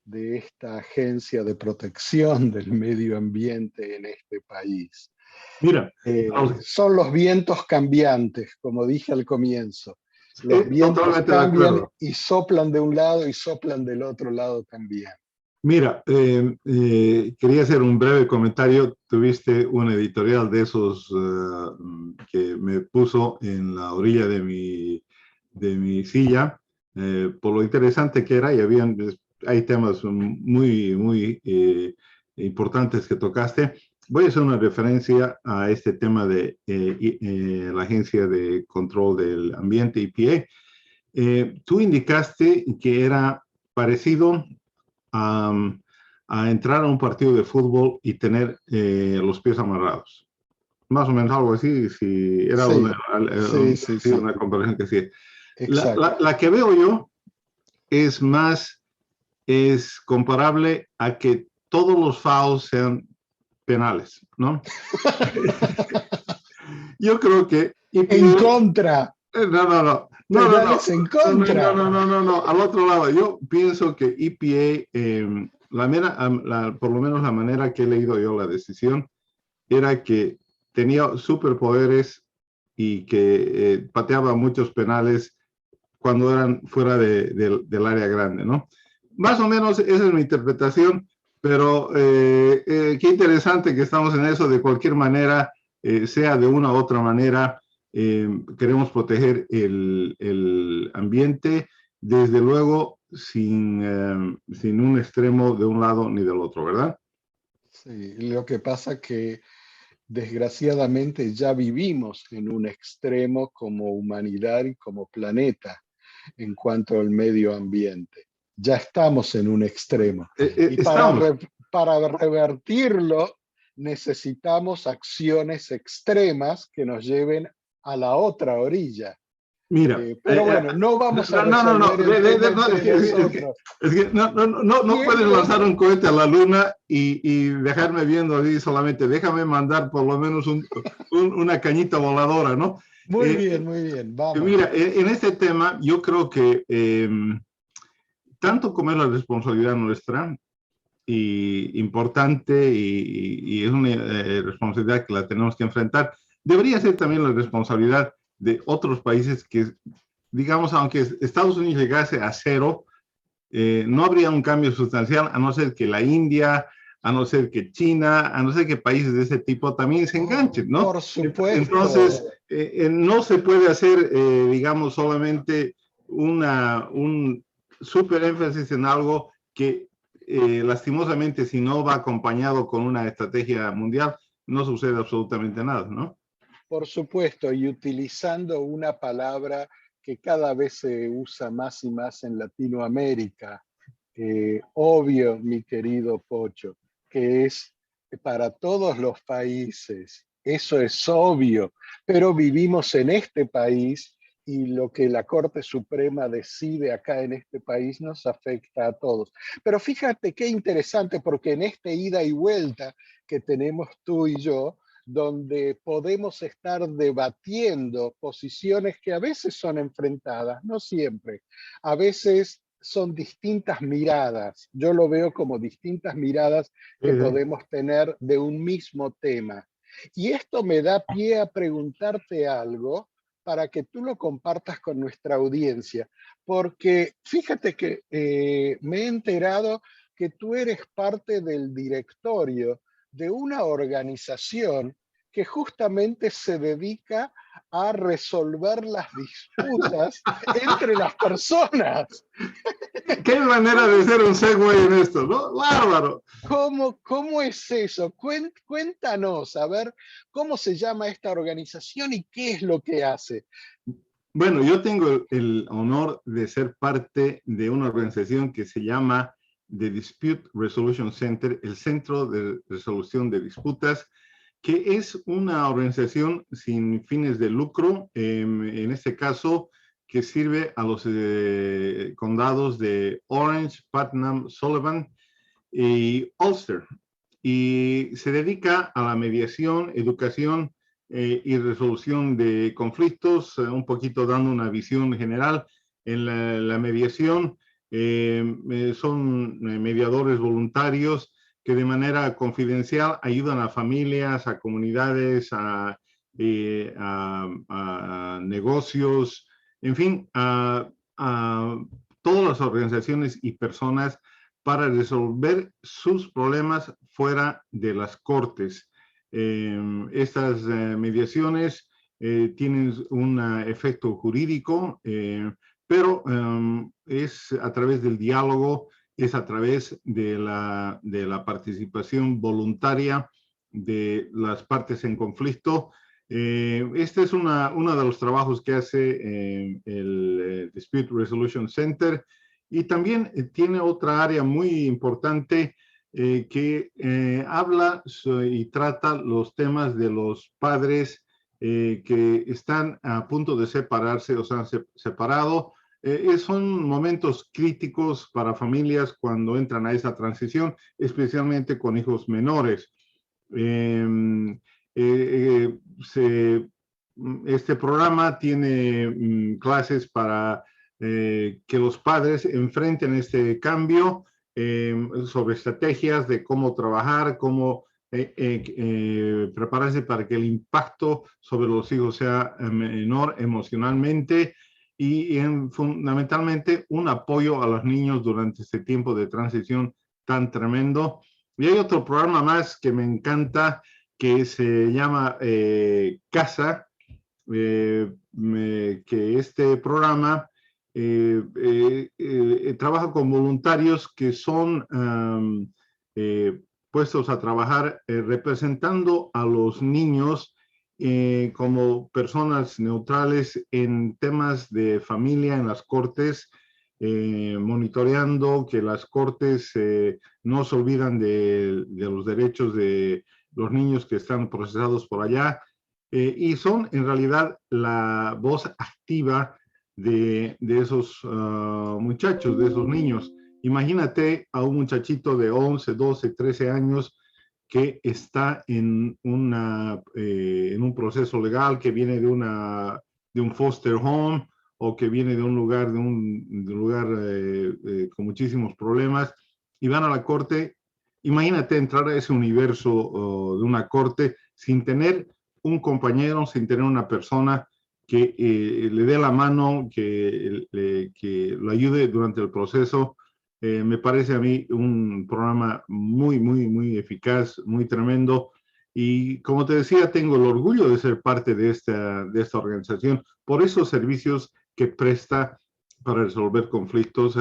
de esta agencia de protección del medio ambiente en este país. Mira, vamos, Son los vientos cambiantes, como dije al comienzo. Los vientos totalmente de cambian acuerdo. y soplan de un lado y soplan del otro lado también. Mira, quería hacer un breve comentario. Tuviste un editorial de esos que me puso en la orilla de mi silla, por lo interesante que era, y hay temas muy importantes que tocaste. Voy a hacer una referencia a este tema de la Agencia de Control del Ambiente, EPA. Tú indicaste que era parecido a, a entrar a un partido de fútbol y tener los pies amarrados. Más o menos algo así, si era Sí, sí, sí, sí, una comparación que sí. exacto. La que veo yo es es comparable a que todos los fouls sean penales, ¿no? Yo creo que En EPA, contra, penales en contra. no, al otro lado, yo pienso que EPA, por lo menos la manera que he leído yo la decisión, era que tenía superpoderes y que pateaba muchos penales cuando eran fuera del área grande, ¿no? Más o menos esa es mi interpretación, pero qué interesante que estamos en eso. De cualquier manera, sea de una u otra manera, queremos proteger el ambiente, desde luego sin un extremo de un lado ni del otro, ¿verdad? Sí, lo que pasa que desgraciadamente ya vivimos en un extremo como humanidad y como planeta en cuanto al medio ambiente. Ya estamos en un extremo. Y Estamos. para revertirlo necesitamos acciones extremas que nos lleven a la otra orilla. Mira, Pero bueno, no vamos a resolver el tema entre nosotros. No puedes Quiero, lanzar un cohete a la luna y dejarme viendo ahí solamente. Déjame mandar por lo menos una cañita voladora, ¿no? muy bien, vamos. Mira, en este tema yo creo que tanto como es la responsabilidad nuestra, y importante y es una responsabilidad que la tenemos que enfrentar, debería ser también la responsabilidad de otros países que, digamos, aunque Estados Unidos llegase a cero, no habría un cambio sustancial, a no ser que la India, a no ser que China, a no ser que países de ese tipo también se enganchen, ¿no? Por supuesto. Entonces, no se puede hacer, digamos, solamente un súper énfasis en algo que lastimosamente, si no va acompañado con una estrategia mundial, no sucede absolutamente nada, ¿no? Por supuesto, y utilizando una palabra que cada vez se usa más y más en Latinoamérica, obvio, mi querido Pocho, que es para todos los países. Eso es obvio, pero vivimos en este país y lo que la Corte Suprema decide acá en este país nos afecta a todos. Pero fíjate qué interesante, porque en esta ida y vuelta que tenemos tú y yo, donde podemos estar debatiendo posiciones que a veces son enfrentadas, no siempre, a veces son distintas miradas. Yo lo veo como distintas miradas que podemos tener de un mismo tema. Y esto me da pie a preguntarte algo para que tú lo compartas con nuestra audiencia, porque fíjate que me he enterado que tú eres parte del directorio de una organización que justamente se dedica a resolver las disputas entre las personas. qué manera de ser un segue en esto, ¿no? Bárbaro. ¿Cómo es eso? Cuéntanos, a ver, ¿cómo se llama esta organización y qué es lo que hace? Bueno, yo tengo el honor de ser parte de una organización que se llama The Dispute Resolution Center, el Centro de Resolución de Disputas, que es una organización sin fines de lucro, en este caso, que sirve a los condados de Orange, Putnam, Sullivan y Ulster. Y se dedica a la mediación, educación y resolución de conflictos, un poquito dando una visión general. En la mediación son mediadores voluntarios que de manera confidencial ayudan a familias, a comunidades, a negocios, en fin, a todas las organizaciones y personas para resolver sus problemas fuera de las cortes. Estas mediaciones tienen un efecto jurídico, pero es a través del diálogo, es a través de la participación voluntaria de las partes en conflicto. Este es uno de los trabajos que hace el Dispute Resolution Center, y también tiene otra área muy importante que habla y trata los temas de los padres que están a punto de separarse o se han separado. Son momentos críticos para familias cuando entran a esa transición, especialmente con hijos menores. Este programa tiene clases para que los padres enfrenten este cambio sobre estrategias de cómo trabajar, cómo prepararse para que el impacto sobre los hijos sea menor emocionalmente y fundamentalmente un apoyo a los niños durante este tiempo de transición tan tremendo. Y hay otro programa más que me encanta que se llama Casa, que este programa trabaja con voluntarios que son puestos a trabajar representando a los niños como personas neutrales en temas de familia en las cortes, monitoreando que las cortes no se olvidan de los derechos de los niños que están procesados por allá, y son en realidad la voz activa de esos muchachos, de esos niños. Imagínate a un muchachito de 11, 12, 13 años que está en un proceso legal, que viene de un foster home o que viene de un lugar, con muchísimos problemas, y van a la corte. Imagínate entrar a ese universo de una corte sin tener un compañero, sin tener una persona que le dé la mano, que lo ayude durante el proceso. Me parece a mí un programa muy, muy, muy eficaz, muy tremendo. Y como te decía, tengo el orgullo de ser parte de esta organización por esos servicios que presta para resolver conflictos.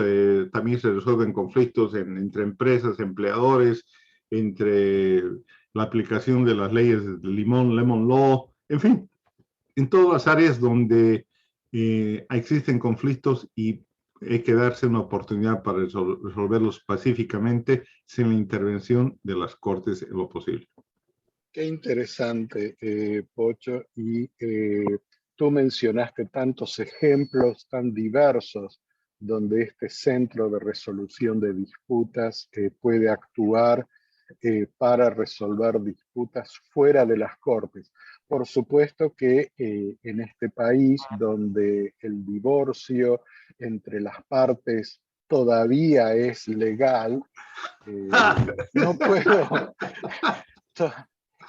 También se resuelven conflictos entre empresas, empleadores, entre la aplicación de las leyes de Lemon Law, en fin, en todas las áreas donde existen conflictos y hay que darse una oportunidad para resolverlos pacíficamente sin la intervención de las cortes en lo posible. Qué interesante, Pocho, y tú mencionaste tantos ejemplos tan diversos donde este centro de resolución de disputas puede actuar para resolver disputas fuera de las cortes. Por supuesto que en este país donde el divorcio entre las partes todavía es legal, no puedo...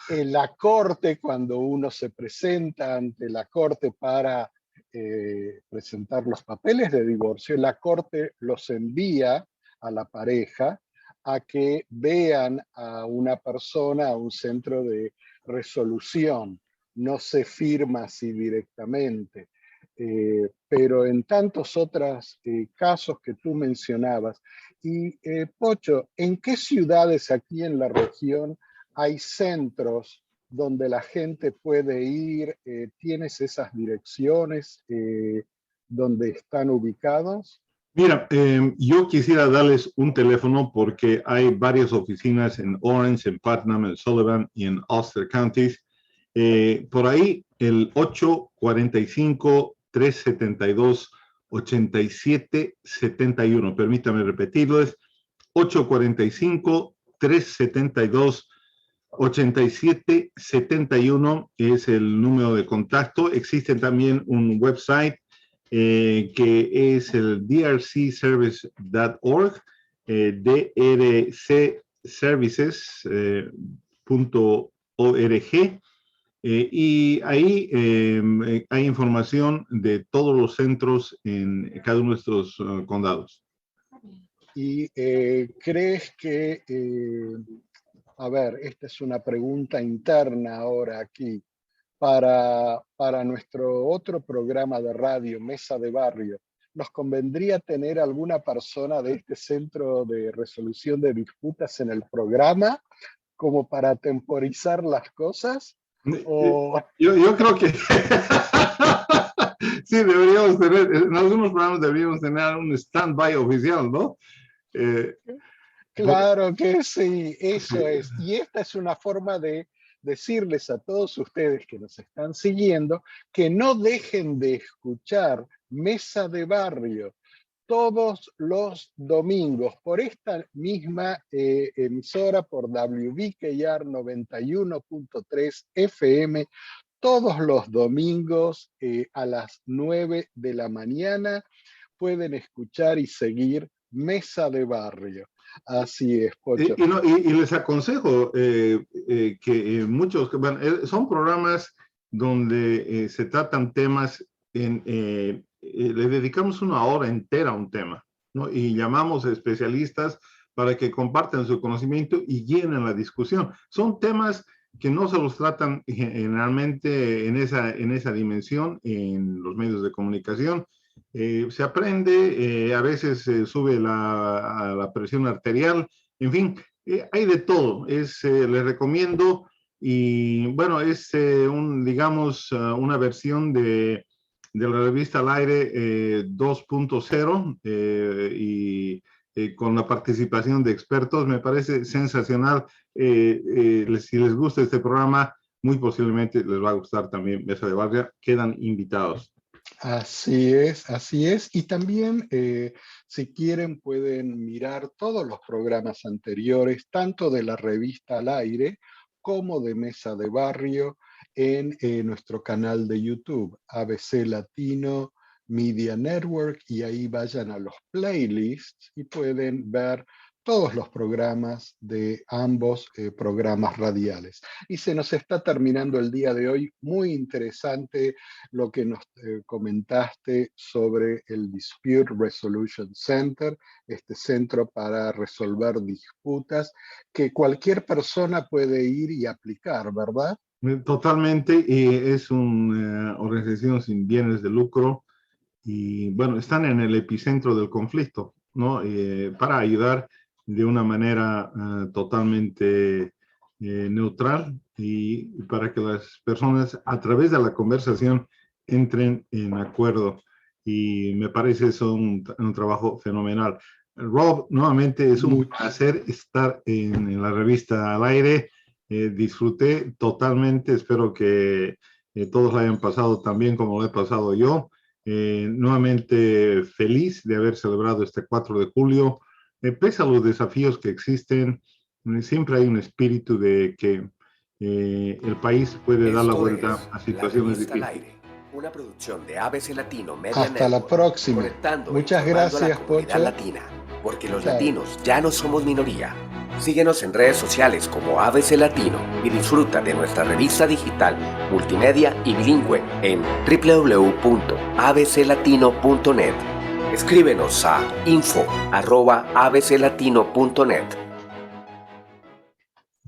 En la corte, cuando uno se presenta ante la corte para presentar los papeles de divorcio, la corte los envía a la pareja a que vean a una persona, a un centro de resolución. No se firma así directamente. pero en tantos otros casos que tú mencionabas. Y Pocho, ¿en qué ciudades aquí en la región hay centros donde la gente puede ir? ¿Tienes esas direcciones donde están ubicados? Mira, yo quisiera darles un teléfono porque hay varias oficinas en Orange, en Putnam, en Sullivan y en Ulster Counties. Por ahí, el 845-372-8771. Permítame repetirlo, es 845-372-8771 es el número de contacto. Existe también un website que es el drcservice.org, drcservices.org, y ahí hay información de todos los centros en cada uno de estos condados. ¿Y crees que, a ver, esta es una pregunta interna ahora aquí, para nuestro otro programa de radio, Mesa de Barrio, ¿nos convendría tener alguna persona de este centro de resolución de disputas en el programa como para temporizar las cosas? ¿O... Yo creo que sí, deberíamos tener, en algunos programas deberíamos tener un stand-by oficial, ¿no? Claro que sí, eso es. Y esta es una forma de decirles a todos ustedes que nos están siguiendo que no dejen de escuchar Mesa de Barrio todos los domingos por esta misma emisora, por WBKR 91.3 FM, todos los domingos a las 9 de la mañana pueden escuchar y seguir Mesa de Barrio. Así es, Pocho. Y les aconsejo que muchos, bueno, son programas donde se tratan temas, le dedicamos una hora entera a un tema, ¿no? Y llamamos a especialistas para que compartan su conocimiento y guíen la discusión. Son temas que no se los tratan generalmente en esa dimensión en los medios de comunicación. Se aprende, a veces sube la presión arterial, en fin, hay de todo. Les recomiendo, y bueno, es digamos, una versión de la revista Al Aire 2.0 y con la participación de expertos. Me parece sensacional. Si les gusta este programa, muy posiblemente les va a gustar también Mesa de Barrio. Quedan invitados. Así es, así es. Y también, si quieren, pueden mirar todos los programas anteriores, tanto de la revista Al Aire como de Mesa de Barrio, en nuestro canal de YouTube, ABC Latino Media Network, y ahí vayan a los playlists y pueden ver todos los programas de ambos programas radiales. Y se nos está terminando el día de hoy. Muy interesante lo que nos comentaste sobre el Dispute Resolution Center, este centro para resolver disputas, que cualquier persona puede ir y aplicar, ¿verdad? Totalmente, y es una organización sin bienes de lucro, y bueno, están en el epicentro del conflicto, ¿no? Para ayudar de una manera totalmente neutral, y para que las personas a través de la conversación entren en acuerdo, y me parece eso un trabajo fenomenal. Rob, nuevamente es un placer estar en la revista Al Aire. Disfruté totalmente, espero que todos la hayan pasado tan bien como lo he pasado yo. Nuevamente feliz de haber celebrado este 4 de julio. Pese a los desafíos que existen, siempre hay un espíritu de que el país puede dar la vuelta a situaciones difíciles. Aire, una producción de ABC Latino Media Hasta Network, la próxima. conectando Muchas e informando gracias, a la comunidad Pocho. latina, porque los Chao. latinos ya no somos minoría. Síguenos en redes sociales como ABC Latino y disfruta de nuestra revista digital, multimedia y bilingüe en www.abclatino.net. Escríbenos a info@abclatino.net.